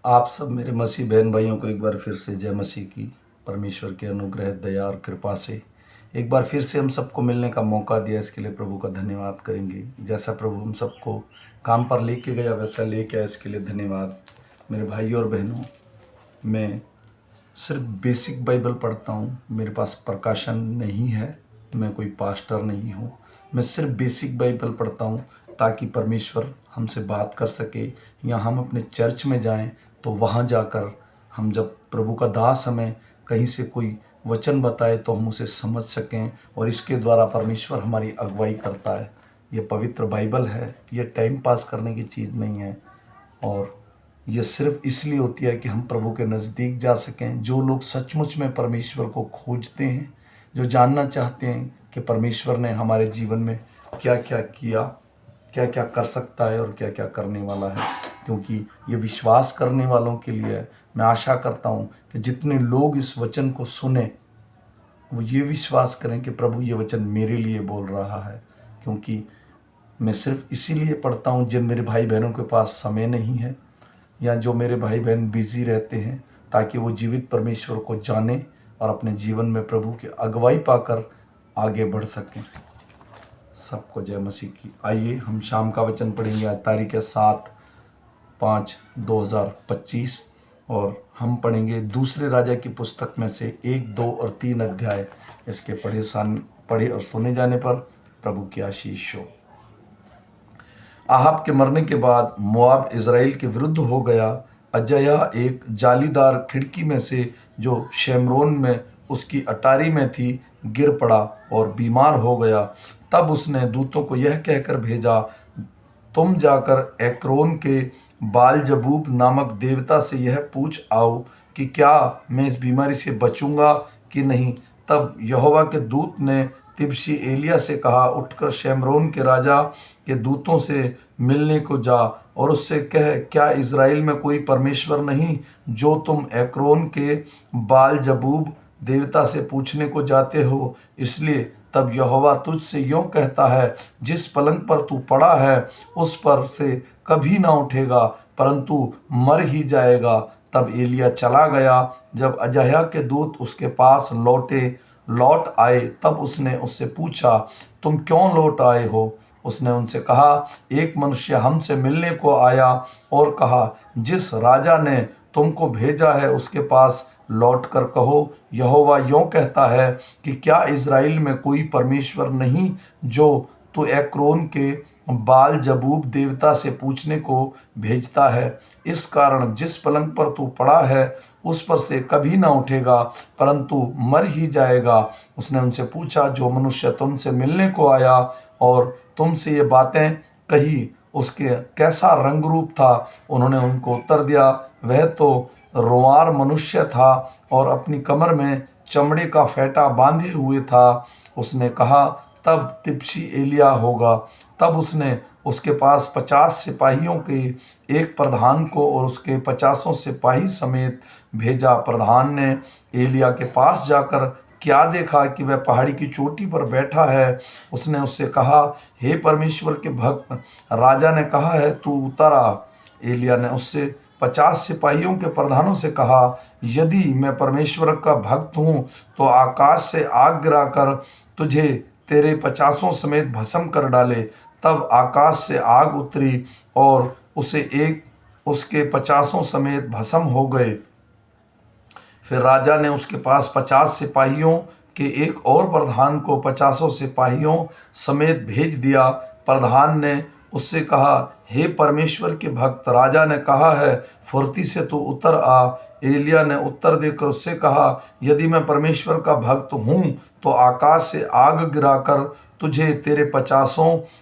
आप सब मेरे मसीह बहन भाइयों को एक बार फिर से जय मसीह की। परमेश्वर के अनुग्रह, दया और कृपा से एक बार फिर से हम सबको मिलने का मौका दिया, इसके लिए प्रभु का धन्यवाद करेंगे। जैसा प्रभु हम सबको काम पर लेके गया वैसा लेके आया, इसके लिए धन्यवाद। मेरे भाइयों और बहनों, मैं सिर्फ बेसिक बाइबल पढ़ता हूँ। मेरे पास प्रकाशन नहीं है, मैं कोई पास्टर नहीं हूँ। मैं सिर्फ बेसिक बाइबल पढ़ता हूँ ताकि परमेश्वर हमसे बात कर सके, या हम अपने चर्च में जाएं तो वहाँ जाकर हम जब प्रभु का दास हमें कहीं से कोई वचन बताए तो हम उसे समझ सकें, और इसके द्वारा परमेश्वर हमारी अगुवाई करता है। ये पवित्र बाइबल है, ये टाइम पास करने की चीज़ नहीं है, और ये सिर्फ इसलिए होती है कि हम प्रभु के नज़दीक जा सकें। जो लोग सचमुच में परमेश्वर को खोजते हैं, जो जानना चाहते हैं कि परमेश्वर ने हमारे जीवन में क्या क्या किया, क्या क्या कर सकता है और क्या क्या करने वाला है, क्योंकि ये विश्वास करने वालों के लिए है। मैं आशा करता हूँ कि जितने लोग इस वचन को सुने वो ये विश्वास करें कि प्रभु ये वचन मेरे लिए बोल रहा है, क्योंकि मैं सिर्फ इसीलिए पढ़ता हूँ जिन मेरे भाई बहनों के पास समय नहीं है, या जो मेरे भाई बहन बिजी रहते हैं, ताकि वो जीवित परमेश्वर को जाने और अपने जीवन में प्रभु की अगुवाई पाकर आगे बढ़ सकें। सबको जय मसीह की। आइए हम शाम का वचन पढ़ेंगे। आज तारीख है 7/5/2025, और हम पढ़ेंगे दूसरे राजा की पुस्तक में से 1, 2 और 3 अध्याय। इसके पढ़े और सुने जाने पर प्रभु की आशीष हो। आहाब के मरने के बाद मोआब इज़राइल के विरुद्ध हो गया। अजय्याह एक जालीदार खिड़की में से जो शेमरोन में उसकी अटारी में थी गिर पड़ा और बीमार हो गया। तब उसने दूतों को यह कहकर भेजा, तुम जाकर एक्रोन के बालजबूब नामक देवता से यह पूछ आओ कि क्या मैं इस बीमारी से बचूंगा कि नहीं। तब यहोवा के दूत ने तिबशी एलिया से कहा, उठकर शेमरोन के राजा के दूतों से मिलने को जा और उससे कह, क्या इज़राइल में कोई परमेश्वर नहीं जो तुम एक्रोन के बालजबूब देवता से पूछने को जाते हो। इसलिए तब यहोवा तुझसे यूँ कहता है, जिस पलंग पर तू पड़ा है उस पर से कभी ना उठेगा, परंतु मर ही जाएगा। तब एलिया चला गया। जब अजय्याह के दूत उसके पास लौट आए, तब उसने उससे पूछा, तुम क्यों लौट आए हो। उसने उनसे कहा, एक मनुष्य हमसे मिलने को आया और कहा, जिस राजा ने तुमको भेजा है उसके पास लौटकर कहो, यहोवा यूँ कहता है कि क्या इज़राइल में कोई परमेश्वर नहीं जो तू एक्रोन के बाल जबूब देवता से पूछने को भेजता है। इस कारण जिस पलंग पर तू पड़ा है उस पर से कभी ना उठेगा, परंतु मर ही जाएगा। उसने उनसे पूछा, जो मनुष्य तुमसे मिलने को आया और तुमसे ये बातें कही उसके कैसा रंग रूप था। उन्होंने उनको उत्तर दिया, वह तो रोंआर मनुष्य था और अपनी कमर में चमड़े का फेंटा बांधे हुए था। उसने कहा, तब तिबशी एलिया होगा। तब उसने उसके पास 50 सिपाहियों के एक प्रधान को और उसके 50 सिपाही समेत भेजा। प्रधान ने एलिया के पास जाकर क्या देखा कि वह पहाड़ी की चोटी पर बैठा है। उसने उससे कहा, हे परमेश्वर के भक्त, राजा ने कहा है तू उतर आ। एलिया ने उससे 50 सिपाहियों के प्रधानों से कहा, यदि मैं परमेश्वर का भक्त हूँ तो आकाश से आग गिराकर तुझे तेरे 50 समेत भस्म कर डाले। तब आकाश से आग उतरी और उसके 50 समेत भस्म हो गए। फिर राजा ने उसके पास 50 सिपाहियों के एक और प्रधान को 50 सिपाहियों समेत भेज दिया। प्रधान ने उससे कहा, हे परमेश्वर के भक्त, राजा ने कहा है फुर्ती से तू उतर आ। एलिया ने उत्तर देकर उससे कहा, यदि मैं परमेश्वर का भक्त हूँ तो आकाश से आग गिराकर तुझे तेरे 50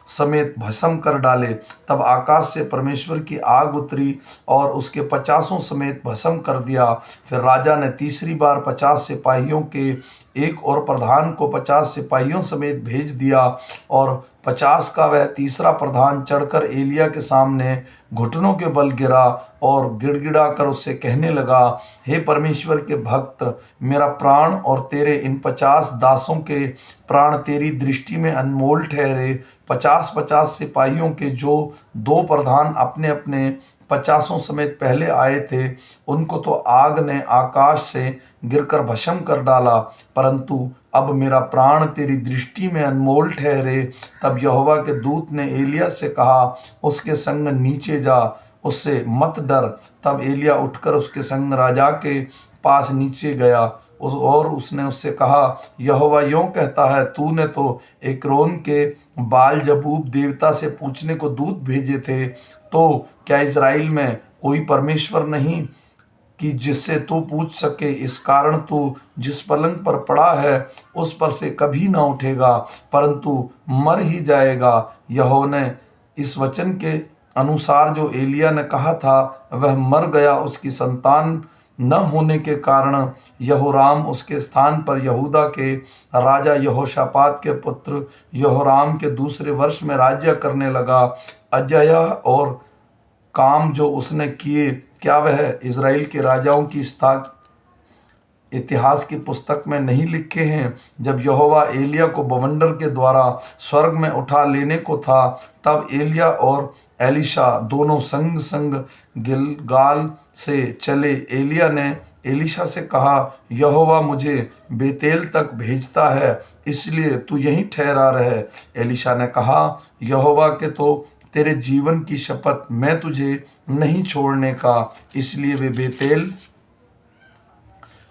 समेत भस्म कर डाले। तब आकाश से परमेश्वर की आग उतरी और उसके 50 समेत भस्म कर दिया। फिर राजा ने तीसरी बार 50 सिपाहियों के एक और प्रधान को 50 सिपाहियों समेत भेज दिया, और 50 का वह तीसरा प्रधान चढ़कर एलिया के सामने घुटनों के बल गिरा और गिड़गिड़ा कर उससे कहने लगा, हे परमेश्वर के भक्त, मेरा प्राण और तेरे इन 50 दासों के प्राण तेरी दृष्टि में अनमोल ठहरे। 50-50 सिपाहियों के जो दो प्रधान अपने अपने 50 समेत पहले आए थे, उनको तो आग ने आकाश से गिरकर भस्म कर डाला, परंतु अब मेरा प्राण तेरी दृष्टि में अनमोल ठहरे। तब यहोवा के दूत ने एलिय्याह से कहा, उसके संग नीचे जा, उससे मत डर। तब एलिय्याह उठकर उसके संग राजा के पास नीचे गया और उसने उससे कहा, यहोवा यों कहता है, तूने तो एक्रोन के बाल जबूब देवता से पूछने को दूत भेजे थे, तो क्या इज़राइल में कोई परमेश्वर नहीं कि जिससे तू पूछ सके? इस कारण तू जिस पलंग पर पड़ा है उस पर से कभी ना उठेगा, परंतु मर ही जाएगा। यहोवा ने इस वचन के अनुसार जो एलिय्याह ने कहा था वह मर गया। उसकी संतान न होने के कारण यहोराम उसके स्थान पर यहूदा के राजा यहोशापात के पुत्र यहोराम के दूसरे वर्ष में राज्य करने लगा। अजय्याह और काम जो उसने किए, क्या वह इज़राइल के राजाओं की इतिहास की पुस्तक में नहीं लिखे हैं? जब यहोवा एलिय्याह को बवंडर के द्वारा स्वर्ग में उठा लेने को था, तब एलिय्याह और एलीशा दोनों संग संग गिलगाल से चले। एलिय्याह ने एलीशा से कहा, यहोवा मुझे बेतेल तक भेजता है, इसलिए तू यहीं ठहरा रहे। एलीशा ने कहा, यहोवा के तो तेरे जीवन की शपथ, मैं तुझे नहीं छोड़ने का। इसलिए वे बेतेल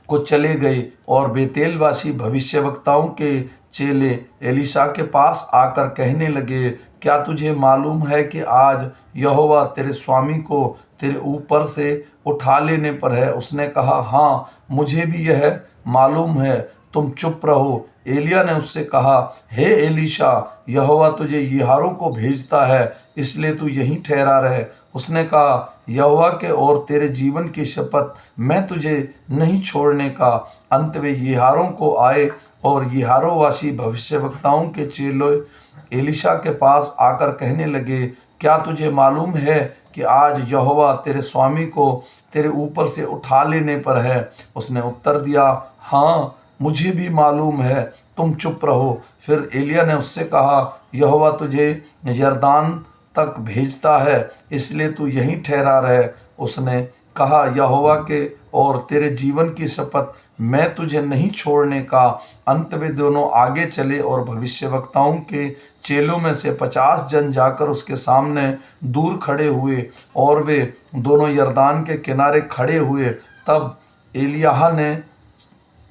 को चले गए और बेतेलवासी भविष्यवक्ताओं के चेले एलीशा के पास आकर कहने लगे, क्या तुझे मालूम है कि आज यहोवा तेरे स्वामी को तेरे ऊपर से उठा लेने पर है? उसने कहा, हाँ, मुझे भी यह मालूम है, तुम चुप रहो। एलिय्याह ने उससे कहा, हे एलीशा, यहोवा तुझे यिहारों को भेजता है, इसलिए तू यहीं ठहरा रहे। उसने कहा, यहोवा के और तेरे जीवन की शपथ, मैं तुझे नहीं छोड़ने का। अंत वे यिहारों को आए और यिहारों वासी भविष्यवक्ताओं के चेलों एलीशा के पास आकर कहने लगे, क्या तुझे मालूम है कि आज यहोवा तेरे स्वामी को तेरे ऊपर से उठा लेने पर है? उसने उत्तर दिया, हाँ, मुझे भी मालूम है, तुम चुप रहो। फिर एलिय्याह ने उससे कहा, यहोवा तुझे यरदान तक भेजता है, इसलिए तू यहीं ठहरा रहे। उसने कहा, यहोवा के और तेरे जीवन की शपथ, मैं तुझे नहीं छोड़ने का। अंत में दोनों आगे चले और भविष्यवक्ताओं के चेलों में से 50 जन जाकर उसके सामने दूर खड़े हुए और वे दोनों यरदान के किनारे खड़े हुए। तब एलिय्याह ने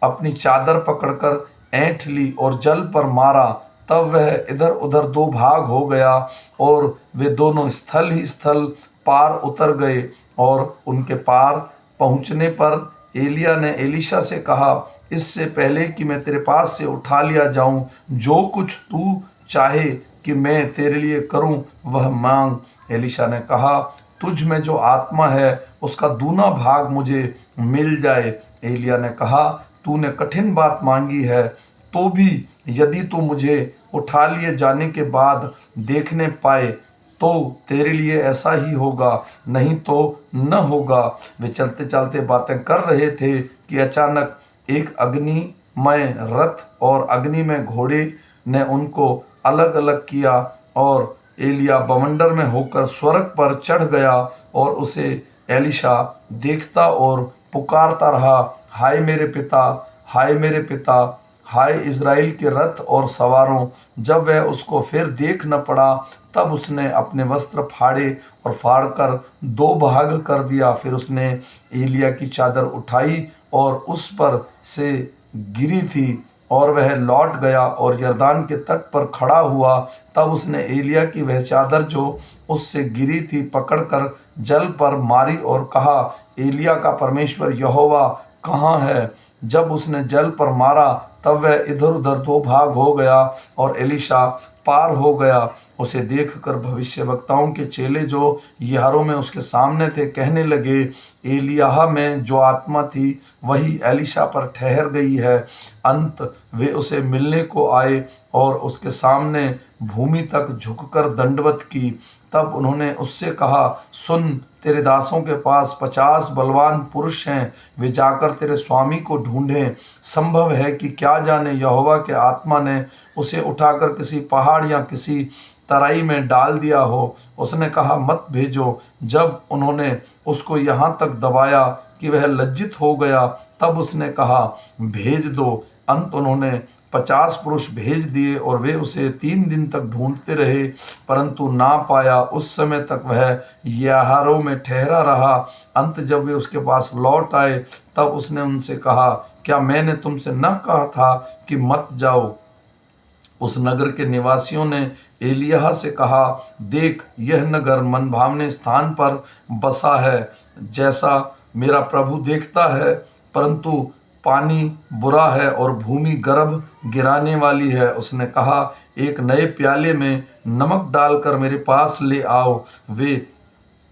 अपनी चादर पकड़कर ऐंठ ली और जल पर मारा, तब वह इधर उधर दो भाग हो गया और वे दोनों स्थल ही स्थल पार उतर गए। और उनके पार पहुँचने पर एलिय्याह ने एलीशा से कहा, इससे पहले कि मैं तेरे पास से उठा लिया जाऊं, जो कुछ तू चाहे कि मैं तेरे लिए करूं वह मांग। एलीशा ने कहा, तुझ में जो आत्मा है उसका दूना भाग मुझे मिल जाए। एलिय्याह ने कहा, तूने कठिन बात मांगी है, तो भी यदि तू मुझे उठा लिए जाने के बाद देखने पाए तो तेरे लिए ऐसा ही होगा, नहीं तो न होगा। वे चलते चलते बातें कर रहे थे कि अचानक एक अग्निमय रथ और अग्नि में घोड़े ने उनको अलग अलग किया और एलिय्याह बवंडर में होकर स्वर्ग पर चढ़ गया और उसे एलीशा देखता और पुकारता रहा, हाय मेरे पिता, हाय मेरे पिता, हाय इज़राइल के रथ और सवारों। जब वह उसको फिर देख न पड़ा, तब उसने अपने वस्त्र फाड़े और फाड़कर दो भाग कर दिया। फिर उसने एलिय्याह की चादर उठाई और उस पर से गिरी थी और वह लौट गया और यरदान के तट पर खड़ा हुआ। तब उसने एलिय्याह की वह चादर जो उससे गिरी थी पकड़कर जल पर मारी और कहा, एलिय्याह का परमेश्वर यहोवा कहाँ है? जब उसने जल पर मारा तब वह इधर उधर दो भाग हो गया और एलीशा पार हो गया। उसे देखकर भविष्यवक्ताओं के चेले जो यिहारों में उसके सामने थे कहने लगे, एलिय्याह में जो आत्मा थी वही एलीशा पर ठहर गई है। अंत वे उसे मिलने को आए और उसके सामने भूमि तक झुककर दंडवत की। तब उन्होंने उससे कहा, सुन, तेरे दासों के पास 50 बलवान पुरुष हैं, वे जाकर तेरे स्वामी को ढूंढें। संभव है कि क्या जाने यहोवा के आत्मा ने उसे उठाकर किसी पहाड़ या किसी तराई में डाल दिया हो। उसने कहा, मत भेजो। जब उन्होंने उसको यहाँ तक दबाया कि वह लज्जित हो गया, तब उसने कहा, भेज दो। अंत उन्होंने 50 पुरुष भेज दिए और वे उसे 3 दिन तक ढूंढते रहे, परंतु ना पाया। उस समय तक वह याहारों में ठहरा रहा। अंत जब वे उसके पास लौट आए, तब उसने उनसे कहा, क्या मैंने तुमसे न कहा था कि मत जाओ? उस नगर के निवासियों ने एलिय्याह से कहा, देख, यह नगर मनभावने स्थान पर बसा है, जैसा मेरा प्रभु देखता है, परंतु पानी बुरा है और भूमि गर्भ गिराने वाली है। उसने कहा, एक नए प्याले में नमक डालकर मेरे पास ले आओ। वे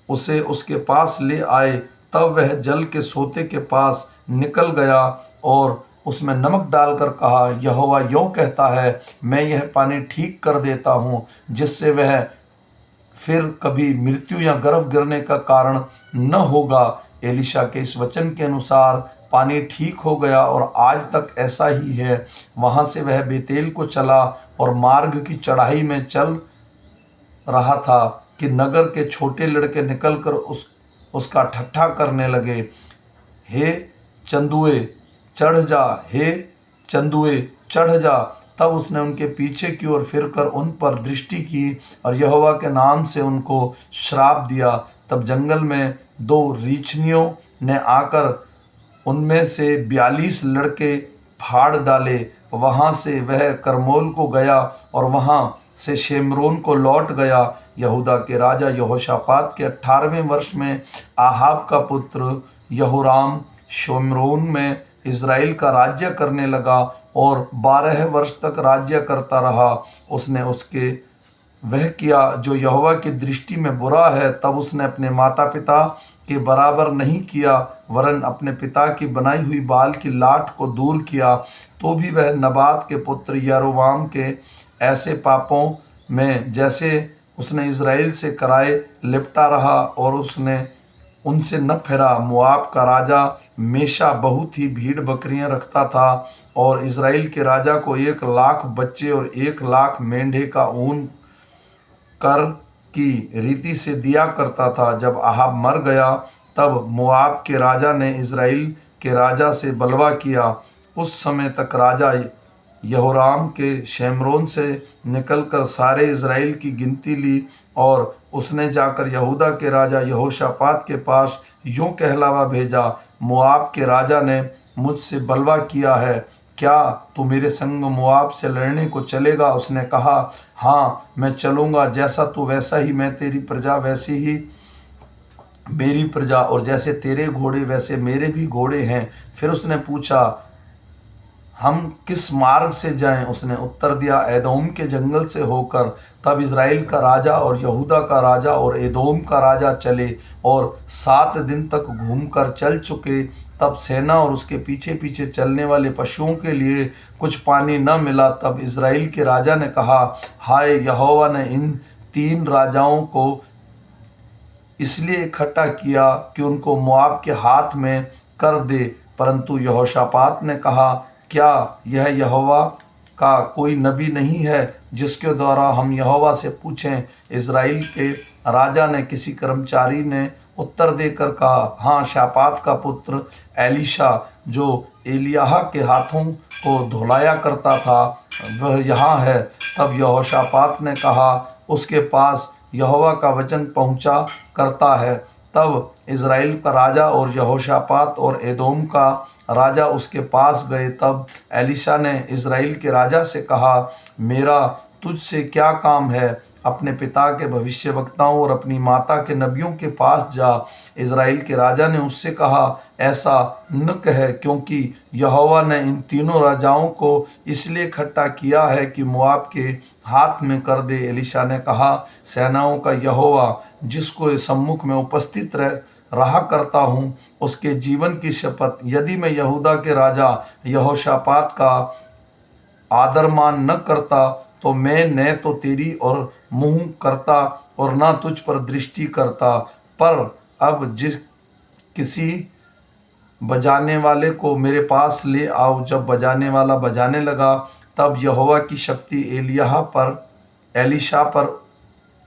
उसे उसके पास ले आए। तब वह जल के सोते के पास निकल गया और उसमें नमक डालकर कहा, यहोवा यों कहता है, मैं यह पानी ठीक कर देता हूँ, जिससे वह फिर कभी मृत्यु या गर्भ गिरने का कारण न होगा। एलिशा के इस वचन के अनुसार पानी ठीक हो गया और आज तक ऐसा ही है। वहां से वह बेतेल को चला और मार्ग की चढ़ाई में चल रहा था कि नगर के छोटे लड़के निकलकर उसका ठट्ठा करने लगे। हे चंदुए चढ़ जा, हे चंदुए चढ़ जा। तब उसने उनके पीछे की ओर फिरकर उन पर दृष्टि की और यहोवा के नाम से उनको श्राप दिया। तब जंगल में 2 रीछनियों ने आकर उनमें से 42 लड़के फाड़ डाले। वहां से वह करमोल को गया और वहां से शेमरोन को लौट गया। यहूदा के राजा यहोशापात के 18वें वर्ष में आहाब का पुत्र यहोराम शेमरोन में इज़राइल का राज्य करने लगा और 12 वर्ष तक राज्य करता रहा। उसने उसके वह किया जो यहोवा की दृष्टि में बुरा है। तब उसने अपने माता पिता के बराबर नहीं किया, वरन अपने पिता की बनाई हुई बाल की लाट को दूर किया। तो भी वह नबात के पुत्र यारोबाम के ऐसे पापों में, जैसे उसने इज़राइल से कराए, लिपटा रहा और उसने उनसे न फिरा। मोआब का राजा मेशा बहुत ही भीड़ बकरियां रखता था और इज़राइल के राजा को 1 लाख बच्चे और 1 लाख मेंढे का ऊन कर की रीति से दिया करता था। जब आहाब मर गया, तब मोआब के राजा ने इज़राइल के राजा से बलवा किया। उस समय तक राजा यहोराम के शेमरोन से निकलकर सारे इज़राइल की गिनती ली और उसने जाकर यहूदा के राजा यहोशापात के पास यूं कहलावा भेजा, मोआब के राजा ने मुझसे बलवा किया है, क्या तू मेरे संग मोआब से लड़ने को चलेगा? उसने कहा, हाँ, मैं चलूँगा। जैसा तू वैसा ही मैं तेरी प्रजा, वैसी ही मेरी प्रजा, और जैसे तेरे घोड़े वैसे मेरे भी घोड़े हैं। फिर उसने पूछा, हम किस मार्ग से जाएं? उसने उत्तर दिया, एदोम के जंगल से होकर। तब इज़राइल का राजा और यहूदा का राजा और एदोम का राजा चले और 7 दिन तक घूमकर चल चुके। तब सेना और उसके पीछे पीछे चलने वाले पशुओं के लिए कुछ पानी न मिला। तब इज़राइल के राजा ने कहा, हाय, यहोवा ने इन 3 राजाओं को इसलिए इकट्ठा किया कि उनको मोआब के हाथ में कर दे। परंतु यहोशापात ने कहा, क्या यह यहोवा का कोई नबी नहीं है जिसके द्वारा हम यहोवा से पूछें? इज़राइल के राजा ने किसी कर्मचारी ने उत्तर देकर कहा, हाँ, शापात का पुत्र एलीशा जो एलिय्याह के हाथों को धुलाया करता था, वह यहाँ है। तब यहोशापात ने कहा, उसके पास यहोवा का वचन पहुँचा करता है। तब इज़राइल का राजा और यहोशापात और एदोम का राजा उसके पास गए। तब एलीशा ने इज़राइल के राजा से कहा, मेरा तुझसे क्या काम है? अपने पिता के भविष्यवक्ताओं और अपनी माता के नबियों के पास जा। इज़राइल के राजा ने उससे कहा, ऐसा न कह, क्योंकि यहोवा ने इन तीनों राजाओं को इसलिए इकट्ठा किया है कि मोआब के हाथ में कर दे। एलीशा ने कहा, सेनाओं का यहोवा, जिसको सम्मुख में उपस्थित रहा करता हूँ, उसके जीवन की शपथ, यदि मैं यहूदा के राजा यहोशापात का आदर मान न करता, तो मैं न तो तेरी और मुँह करता और न तुझ पर दृष्टि करता। पर अब जिस किसी बजाने वाले को मेरे पास ले आओ। जब बजाने वाला बजाने लगा, तब यहोवा की शक्ति एलिय्याह पर एलीशा पर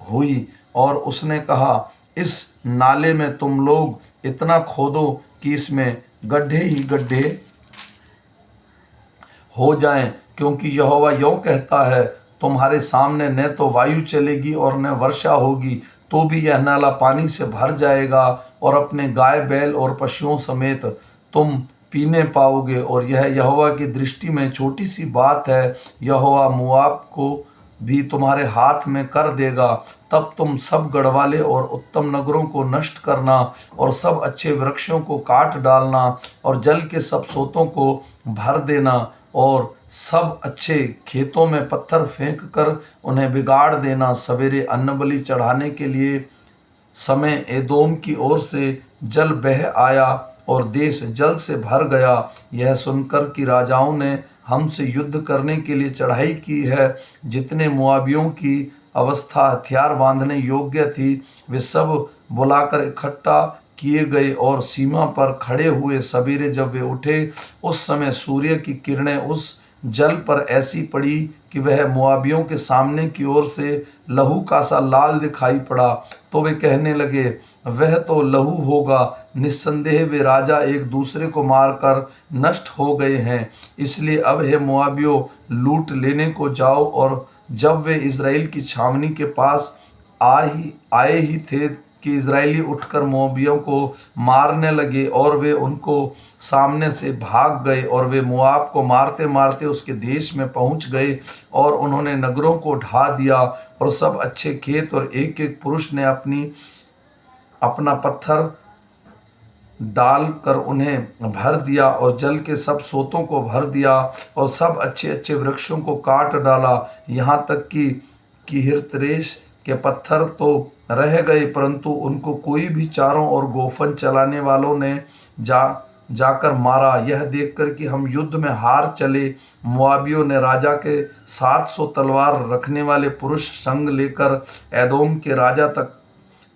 हुई और उसने कहा, इस नाले में तुम लोग इतना खोदो कि इसमें गड्ढे ही गड्ढे हो जाएं, क्योंकि यहोवा यों कहता है, तुम्हारे सामने न तो वायु चलेगी और न वर्षा होगी, तो भी यह नाला पानी से भर जाएगा और अपने गाय बैल और पशुओं समेत तुम पीने पाओगे। और यह यहोवा की दृष्टि में छोटी सी बात है। यहोवा मोआब को भी तुम्हारे हाथ में कर देगा। तब तुम सब गढ़वाले और उत्तम नगरों को नष्ट करना और सब अच्छे वृक्षों को काट डालना और जल के सब सोतों को भर देना और सब अच्छे खेतों में पत्थर फेंक कर उन्हें बिगाड़ देना। सवेरे अन्नबलि चढ़ाने के लिए समय एदोम की ओर से जल बह आया और देश जल से भर गया। यह सुनकर कि राजाओं ने हमसे युद्ध करने के लिए चढ़ाई की है, जितने मुआबियों की अवस्था हथियार बांधने योग्य थी, वे सब बुलाकर इकट्ठा किए गए और सीमा पर खड़े हुए। सवेरे जब वे उठे, उस समय सूर्य की किरणें उस जल पर ऐसी पड़ी कि वह मुआबियों के सामने की ओर से लहू का सा लाल दिखाई पड़ा। तो वे कहने लगे, वह तो लहू होगा। निस्संदेह वे राजा एक दूसरे को मारकर नष्ट हो गए हैं। इसलिए अब हे मुआबियों, लूट लेने को जाओ। और जब वे इज़राइल की छावनी के पास आए ही थे कि इज़राइली उठकर मोआबियों को मारने लगे और वे उनको सामने से भाग गए। और वे मोआब को मारते मारते उसके देश में पहुंच गए और उन्होंने नगरों को ढा दिया और सब अच्छे खेत, और एक एक पुरुष ने अपना पत्थर डाल कर उन्हें भर दिया और जल के सब सोतों को भर दिया और सब अच्छे अच्छे वृक्षों को काट डाला। यहाँ तक कि हिर्तरेश के पत्थर तो रह गए, परंतु उनको कोई भी चारों ओर गोफन चलाने वालों ने जाकर मारा। यह देखकर कि हम युद्ध में हार चले, मुआबियों ने राजा के 700 तलवार रखने वाले पुरुष संग लेकर एदोम के राजा तक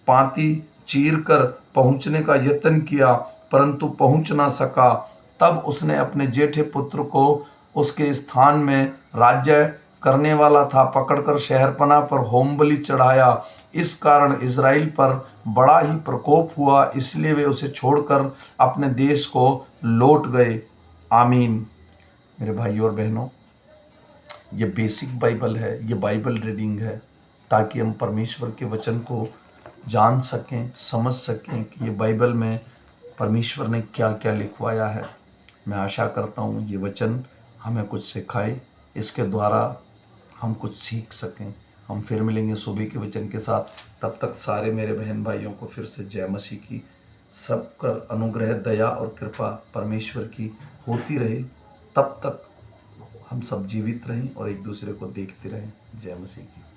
पांति चीर कर पहुंचने का यत्न किया, परंतु पहुंच ना सका। तब उसने अपने जेठे पुत्र को उसके स्थान में राज्य करने वाला था पकड़कर शहरपनाह पर होम बलि चढ़ाया। इस कारण इज़राइल पर बड़ा ही प्रकोप हुआ, इसलिए वे उसे छोड़कर अपने देश को लौट गए। आमीन। मेरे भाइयों और बहनों, ये बेसिक बाइबल है, ये बाइबल रीडिंग है, ताकि हम परमेश्वर के वचन को जान सकें, समझ सकें कि ये बाइबल में परमेश्वर ने क्या क्या लिखवाया है। मैं आशा करता हूँ ये वचन हमें कुछ सिखाए, इसके द्वारा हम कुछ सीख सकें। हम फिर मिलेंगे सुबह के वचन के साथ। तब तक सारे मेरे बहन भाइयों को फिर से जय मसीह की। सबकर अनुग्रह, दया और कृपा परमेश्वर की होती रहे। तब तक हम सब जीवित रहें और एक दूसरे को देखते रहें। जय मसीह की।